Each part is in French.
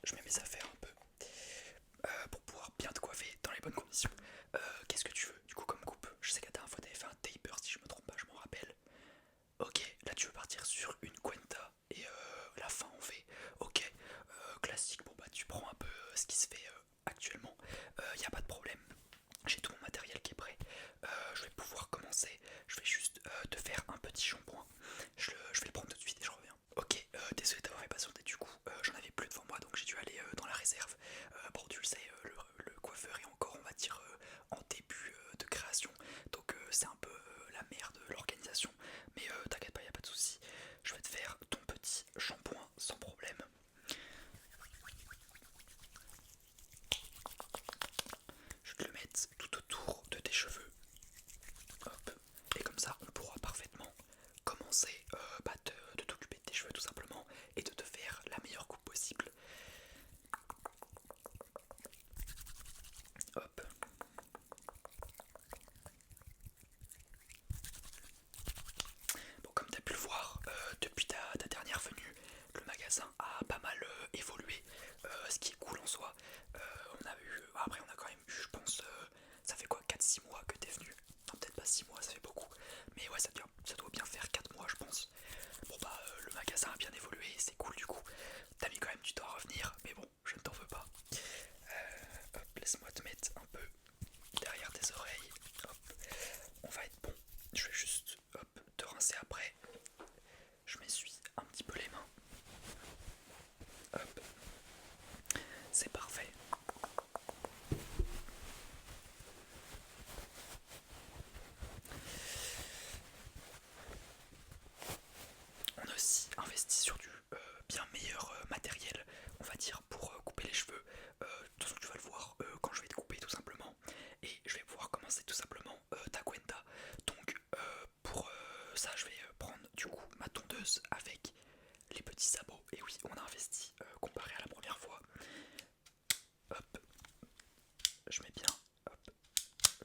je mets mes affaires un peu pour pouvoir bien te coiffer dans les bonnes conditions. Qu'est-ce que tu veux du coup comme coupe? Je sais qu'à la dernière fois t'avais fait un taper si je me trompe pas, je m'en rappelle. Ok, là tu veux partir sur une Cuenta et la fin en V. Ok, classique, bon bah tu prends un peu ce qui se fait actuellement. Y a pas de problème. J'ai tout mon matériel qui est prêt. Je vais pouvoir commencer. Je vais juste te faire un petit shampoing. Je vais le prendre tout de suite et je reviens. Ok, désolé d'avoir patienté du coup. J'en avais plus devant moi donc j'ai dû aller dans la réserve. Bon, tu le sais, le coiffeur est encore, on va dire, en début de création. Donc c'est un peu la merde, l'organisation. Mais t'inquiète pas, y a pas de souci. Je vais te faire ton petit shampoing sans problème. Je vais te le mettre tout autour de tes cheveux. Hop. Et comme ça, on pourra parfaitement commencer de t'occuper de tes cheveux tout simplement et de te faire la meilleure coupe possible. Hop. Bon, comme tu as pu le voir, depuis ta dernière venue, le magasin a pas mal évolué, ce qui est cool en soi. On a eu, après on a quand même eu, je pense, ça fait quoi, 4-6 mois que t'es venu? Non, peut-être pas 6 mois, ça fait beaucoup. Mais ouais, ça doit bien faire 4 mois, je pense. Bon bah, le magasin a bien évolué, c'est cool du coup. T'as mis quand même du temps à revenir, mais bon, je ne t'en veux pas. Hop, laisse-moi te mettre un peu derrière tes oreilles. Hop, on va être bon. Je vais juste te rincer après. Je m'essuie un petit peu les mains. Hop, c'est parfait. On a aussi investi sur du bien meilleur matériel, on va dire, pour couper les cheveux. De toute façon, tu vas le voir quand je vais te couper tout simplement. Et je vais pouvoir commencer tout simplement ta cuenta. Donc pour ça, je vais prendre du coup ma tondeuse avec les petits sabots. Et oui, on a investi comparé à la première fois. Hop, je mets bien hop,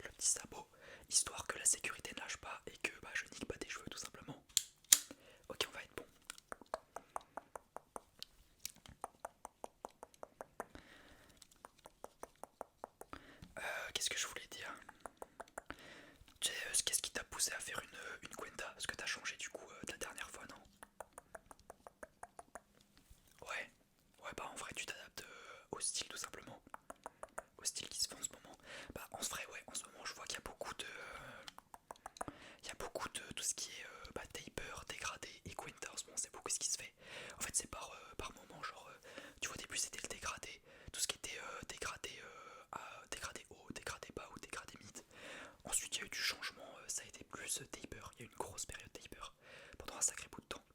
le petit sabot, histoire que la sécurité ne lâche pas et que je nique pas tes cheveux tout simplement. Ok, on va être bon. Qu'est-ce que je voulais dire? Qu'est-ce qui t'a poussé à faire une cuenta? Parce que t'as changé du coup de la dernière fois, non? Ouais, ouais, bah en vrai tu t'adaptes au style tout simplement, au style qui se fait en ce moment. Bah en vrai, ouais, en ce moment je vois qu'il y a beaucoup de, il y a beaucoup de tout ce qui est taper, dégradé et cuenta en ce moment, c'est beaucoup ce qui se fait. En fait c'est par moment, genre tu vois au début c'était le dégradé, tout ce qui était dégradé, dégradé haut, dégradé bas ou dégradé mid. Ensuite il y a eu du changement, ça a été plus taper, il y a eu une grosse période taper pendant un sacré bout de temps.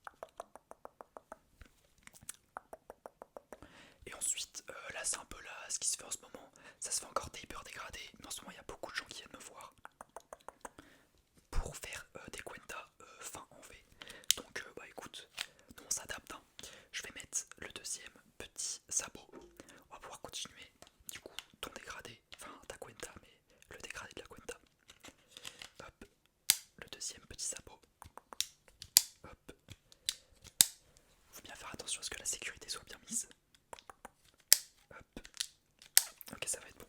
Et ensuite, là c'est un peu là ce qui se fait en ce moment. Ça se fait encore taper dégradé, mais en ce moment il y a beaucoup de gens qui viennent me voir pour faire des cuentas fin en V. Donc bah écoute, nous on s'adapte, hein. Je vais mettre le deuxième petit sabot. On va pouvoir continuer du coup ton dégradé, enfin ta cuenta, mais le dégradé de la cuenta. Hop, le deuxième petit sabot. Hop, faut bien faire attention à ce que la sécurité soit bien mise. Hop, ok, ça va être bon.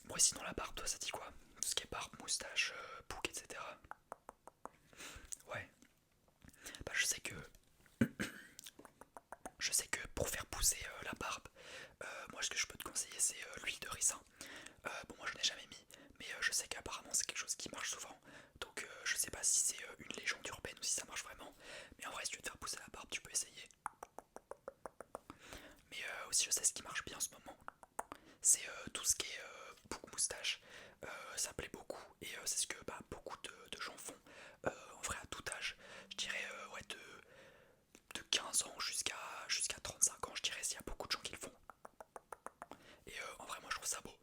Bon, et sinon la barbe, toi ça dit quoi? Tout ce qui est barbe, moustache, bouc, etc. Ouais, bah je sais que pour faire pousser la barbe, moi ce que je peux te conseiller c'est l'huile de ricin. Bon, moi je n'ai jamais mis, mais je sais qu'apparemment c'est quelque chose qui marche souvent. Donc je sais pas si c'est une légende urbaine ou si ça marche vraiment. Mais en vrai, si tu veux te faire pousser la barbe, tu peux essayer. Mais aussi, je sais ce qui marche bien en ce moment. C'est tout ce qui est bouc moustache. Ça plaît beaucoup et c'est ce que beaucoup de gens font. En vrai, à tout âge, je dirais ouais, de 15 ans jusqu'à 35 ans, je dirais, s'il y a beaucoup de gens qui le font. Et en vrai, moi je trouve ça beau.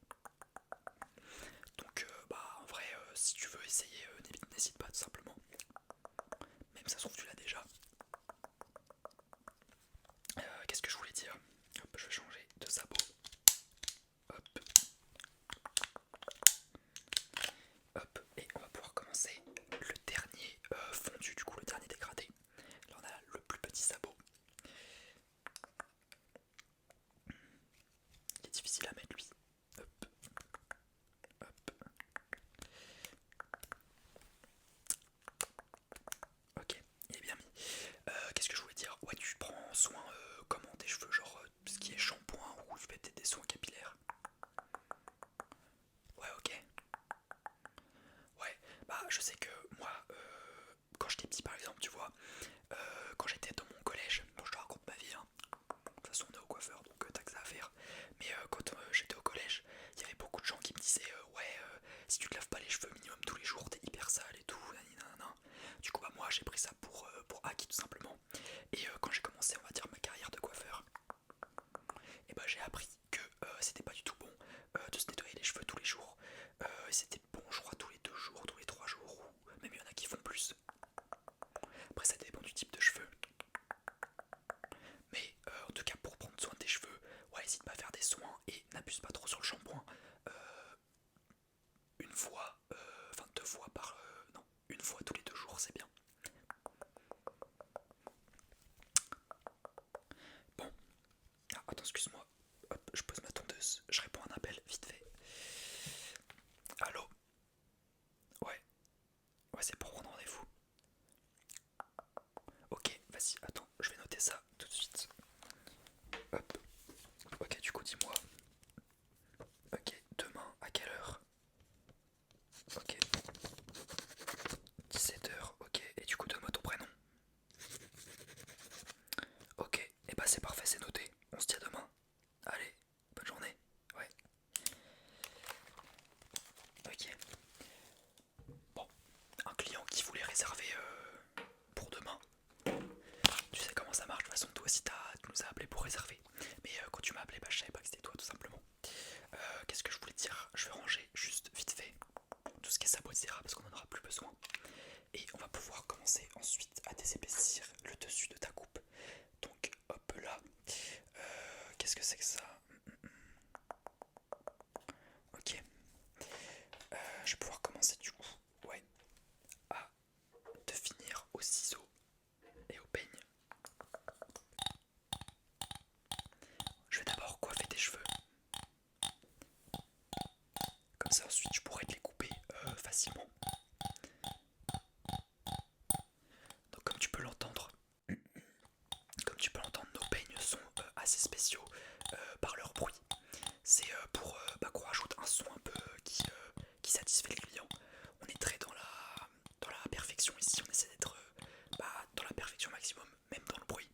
Donc, en vrai, si tu veux essayer, n'hésite pas tout simplement. Même ça se trouve, tu l'as déjà. Qu'est-ce que je voulais dire? Hop, je vais changer de sabot. Hop, hop, et on va pouvoir commencer le dernier fondu, du coup, le dernier dégradé. Là, on a vas-y, attends, je vais noter ça tout de suite. Hop. Ok, du coup, dis-moi. Ok, demain, à quelle heure? Ok, 17h, ok. Et du coup, donne-moi ton prénom. Ok, et bah c'est parfait, c'est noté. On se dit à demain. Allez, bonne journée. Ouais. Ok. Bon, un client qui voulait réserver pour demain. Tu sais comment ça marche, de toute façon, toi aussi tu nous as appelé pour réserver. Mais quand tu m'as appelé, bah je savais pas que c'était toi tout simplement. Qu'est-ce que je voulais te dire? Je vais ranger juste vite fait tout ce qui est sabot, etc. parce qu'on en aura plus besoin. Et on va pouvoir commencer ensuite à désépaissir le dessus de ta coupe. Donc hop là. Qu'est-ce que c'est que ça? Ok. Je vais pouvoir commencer du coup. Ouais. À te finir au ciseau et au peigne. Je vais d'abord coiffer tes cheveux. Comme ça ensuite je pourrais te les couper facilement. Donc comme tu peux l'entendre, nos peignes sont assez spéciaux par leur bruit. C'est pour qu'on rajoute un son un peu qui satisfait le client. On est très dans la perfection ici, on essaie d'être dans la perfection maximum, même dans le bruit.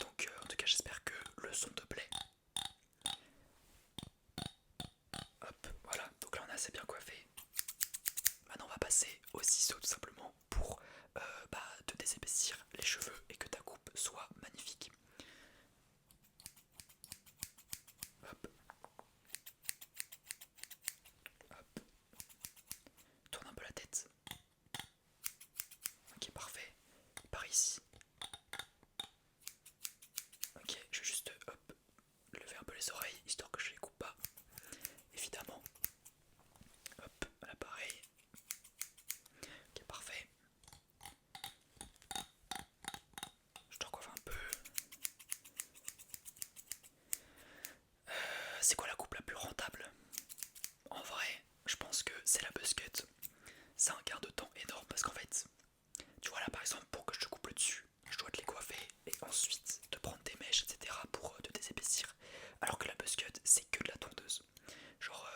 Donc en tout cas j'espère que le son te plaît. Hop, voilà, donc là on a assez bien coiffé. Maintenant on va passer au ciseau tout simplement pour te désépaissir les cheveux et que ta coupe soit magnifique. Hop, hop, tourne un peu la tête. Ok, parfait. Par ici. Ok, je vais juste hop, lever un peu les oreilles histoire que je les coupe pas. Évidemment. Hop, là pareil. Ok, parfait. Je te recoiffe un peu. C'est quoi la coupe la plus rentable? En vrai, je pense que c'est la buzz cut. C'est un gain de temps énorme parce qu'en fait, tu vois là par exemple pour que je te coupe le dessus, je dois te les coiffer et ensuite te prendre des mèches etc pour te désépaissir. Alors que la buzz cut c'est que de la tondeuse. Genre,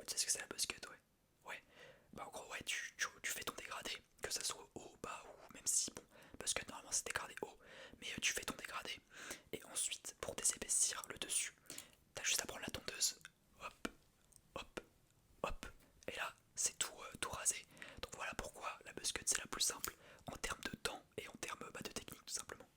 tu sais ce que c'est la buzz cut, ouais. Ouais, bah en gros ouais tu fais ton dégradé, que ça soit haut, bas ou même si bon, buzz cut normalement c'est dégradé haut, mais tu fais ton dégradé et ensuite pour désépaissir le dessus, t'as juste à prendre la tondeuse, hop, hop, hop, et là c'est tout rasé. Donc voilà pourquoi la buzz cut c'est la plus simple en termes de temps et en termes de technique tout simplement.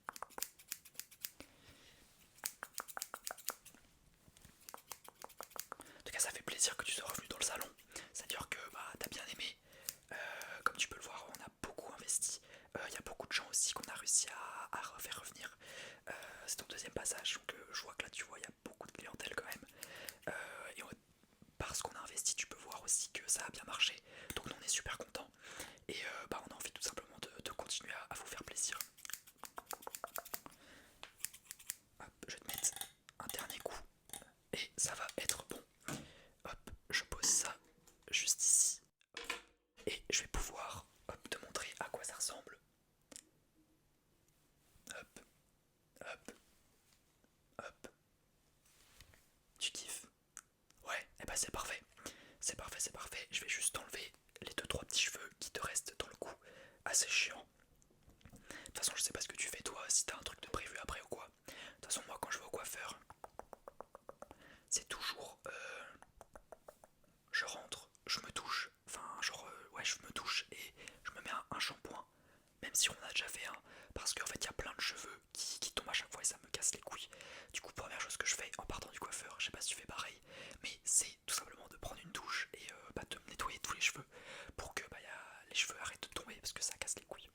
En tout cas ça fait plaisir que tu sois revenu dans le salon, c'est-à-dire que t'as bien aimé. Comme tu peux le voir on a beaucoup investi, il y a beaucoup de gens aussi qu'on a réussi à refaire revenir. C'est ton deuxième passage donc je vois que là tu vois il y a beaucoup de clientèle quand même. Et parce qu'on a investi tu peux voir aussi que ça a bien marché, donc nous on est super contents et on a envie tout simplement de continuer à vous faire plaisir. Hop, je vais te mettre un dernier coup et ça va être bon. Hop, je pose ça juste ici et je vais pouvoir te montrer à quoi ça ressemble. Hop, hop, hop. Tu kiffes? Ouais, et bah c'est parfait. C'est parfait, c'est parfait. Je vais juste enlever les 2-3 petits cheveux qui te restent dans le cou. Assez chiant. De toute façon, je sais pas ce que tu fais toi, si t'as un truc de prévu après ou quoi. De toute façon, moi quand je vais au coiffeur, c'est toujours je rentre, je me douche, enfin genre ouais je me douche et je me mets un shampoing, même si on a déjà fait un, parce qu'en fait il y a plein de cheveux qui tombent à chaque fois et ça me casse les couilles. Du coup première chose que je fais en partant du coiffeur, je sais pas si tu fais pareil, mais c'est tout simplement de prendre une douche et de me nettoyer tous les cheveux pour que les cheveux arrêtent de tomber parce que ça casse les couilles.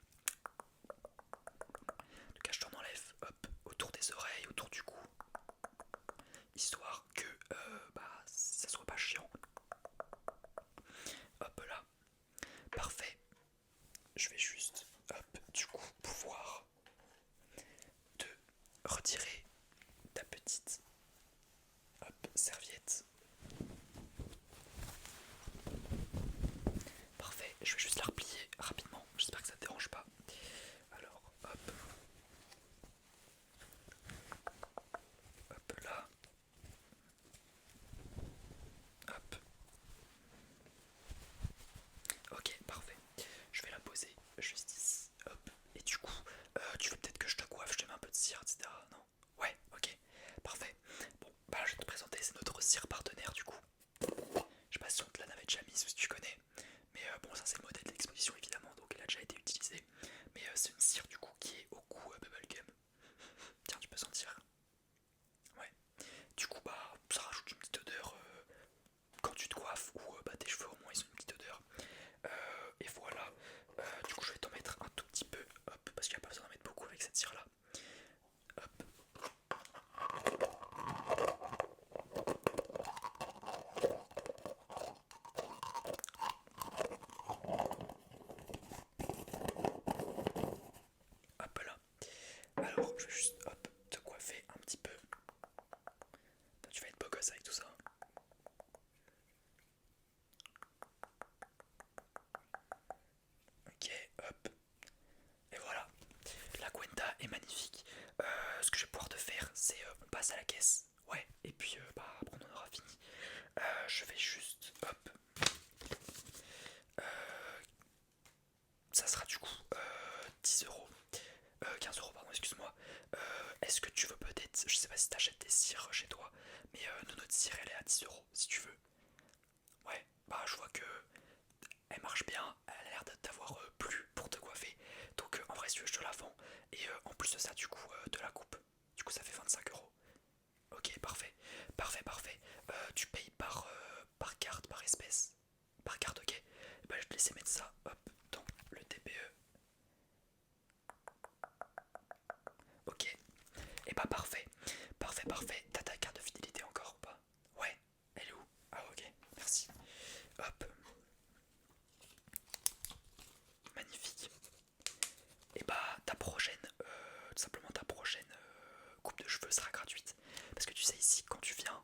cire, etc. Non? Ouais, ok, parfait. Bon, bah je vais te présenter, c'est notre cire partenaire du coup. Je sais pas si on te l'avait déjà mise ou si tu connais, mais bon, ça c'est le modèle d'exposition évidemment, donc elle a déjà été utilisée. Mais c'est une cire du coup qui est au goût bubblegum. Tiens, tu peux sentir. Ouais. Du coup, bah ça rajoute une petite odeur quand tu te coiffes ou bah tes cheveux au moins ils ont une petite odeur. Et voilà. Du coup, je vais t'en mettre un tout petit peu, hop, parce qu'il n'y a pas besoin d'en mettre beaucoup avec cette cire là. Hop. Hop là. Alors, je vais juste hop, te coiffer un petit peu. Tu vas être beau gosse avec tout ça. Ok, hop. Et voilà. La Cuenta est magnifique. Ce que je vais pouvoir te faire, c'est on passe à la caisse. Ouais, et puis bah après on en aura fini. Je vais juste hop. Euh, Ça sera du coup 10 euros. 15 euros, pardon, excuse-moi. Est-ce que tu veux peut-être, je sais pas si t'achètes des cires chez toi, mais nous, notre cire elle est à 10 euros si tu veux. Ouais, bah je vois que elle marche bien, elle a l'air de t'avoir plu pour te coiffer. Donc en vrai, si tu veux, je te la vends. Et en plus de ça, du coup, de la coupe. Du coup, ça fait 25 euros. Ok, parfait. Parfait, parfait. Tu payes par carte, par espèce. Par carte, ok. Bah, je vais te laisser mettre ça, hop, dans le TPE. Ok. Et bah, parfait. Parfait, parfait. T'as ta carte de fidélité encore ou pas? Ouais. Elle est où? Ah, ok. Merci. Hop. Magnifique. Et bah, ta prochaine, tout simplement ta prochaine coupe de cheveux sera gratuite. Parce que tu sais, ici, quand tu viens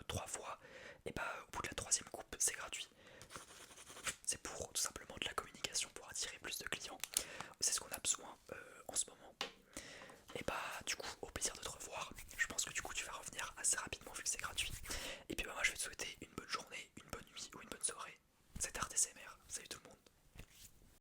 3 fois, et bah, au bout de la troisième coupe, c'est gratuit. C'est pour tout simplement de la communication, pour attirer plus de clients. C'est ce qu'on a besoin en ce moment. Et bah, du coup, au plaisir de te revoir. Je pense que du coup, tu vas revenir assez rapidement vu que c'est gratuit.